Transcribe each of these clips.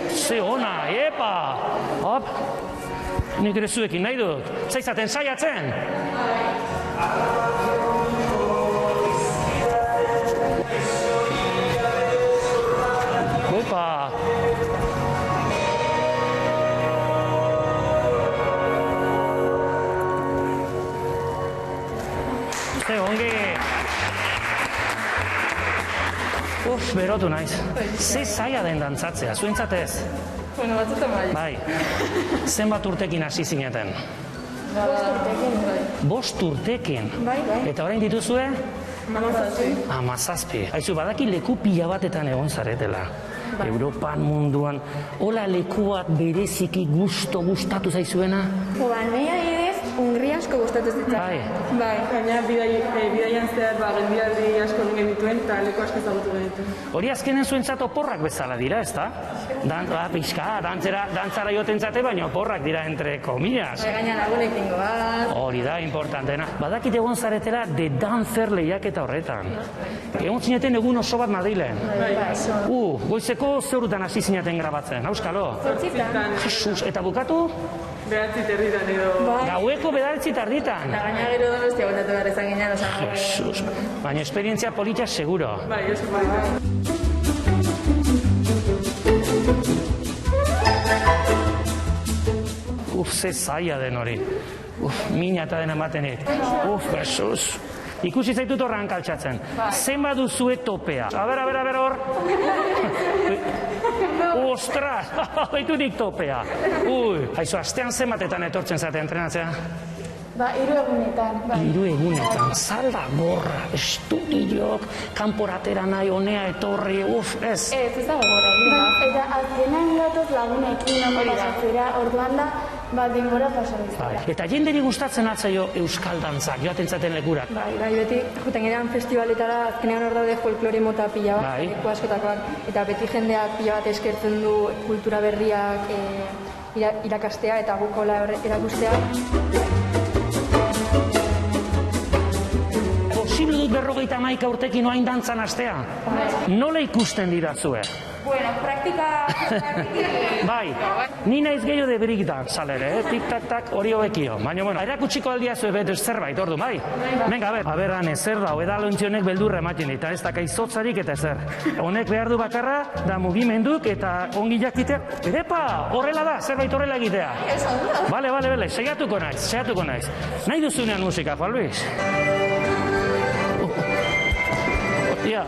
Ze ona, epa! Hop! Nik ere zuekin nahi dut. Zaizaten saiatzen? Epa! Ze ongi! Berotu naiz. Ze zaila den dantzatzea, zuentzatez? Bueno, batzutan bai. Bai. Zenbat urtekin hasi zineten? 5 urtekin, bai. 5 urtekin? Bai. Eta orain dituzue? 17. 17. Aizu, badaki leku pila batetan egon zaretela. Europan, munduan. Hola leku bat bereziki gustatu zaizuena? Nahi adibidez, Hungria asko gustatu zitzaidan. Bai. Gaina bidaian zehar geldialdi asko egin dituen eta leku asko ezagutu genituen. Hori azkenen zuentzat oporrak bezala dira, ezta? Pixka, dantzara joten zate, baina oporrak dira entre comillas. Gaina lagunekin goaz. Hori da, importantena. Badakit egon zaretela The Dancer lehiaketa horretan. Egon zineten egun oso bat Madrilen. Goizeko zeurutan hasi zineten grabatzen, auskalo? 8 Jesus, eta bukatu? 9:30 edo... Gaueko 9:30. Eta gaina gero Donostia botatu behar izan ginen, osan. Jesus, baina esperientzia polita seguro. Bai, oso polita. Ze zaila den hori. Mina eta den ematenik. Jesus. Ikusi zaitut horran kaltsatzen. Zenbat duzue topea? A ber hor. Ostras, baitutik topea. Haizu, astean zenbatetan etortzen zate entrenatzea? 3 egunetan. 3 egunetan, zalda gorra, estudiok, kanporatera nahi, honea etorri, ez. Ez da gogorra. Eta azkenan gatoz lagunekin pasatzera, orduan da, denbora pasatzen. Eta jenderi gustatzen atzaio euskal dantzak, joaten zaten lekurak. Bai, beti, juten geran festivaletara, azkenean hor daude folklore mota pila bat, leku askotakoak, eta beti jendeak pila bat eskertzen du kultura berriak irakastea eta gukola erakustea. Posible dut 51 urtekin oain dantzan astea? Nola ikusten didazue? Bueno, praktika... Bai, ni naiz gehiago de break dance, alere, tik-tak-tak hori hobekio. Baina, bueno, erakutsiko aldia zuen betu zerbait, ordu, bai? Venga, Hane, zer da, edalontxonek beldurra ematen eta ez dakai zotzarik eta ezer. Honek behar du bakarra, da mugimenduk eta ongi jakitea. Epa, horrela da, zerbait horrela egitea. Bale, saiatuko naiz. Nahi duzunean musika, Juan Luis? Hostia.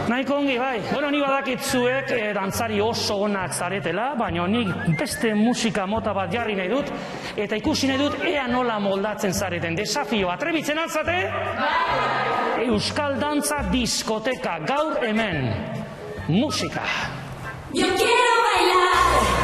Nahiko ongi, bai. Bueno, ni badakit zuek dantzari oso onak zaretela, baina nik beste musika mota bat jarri nahi dut, eta ikusi nahi dut ea nola moldatzen zareten. Desafio, atrebitzen altzate? Euskal Dantza Diskoteka, gaur hemen. Musika. Yo quiero bailar.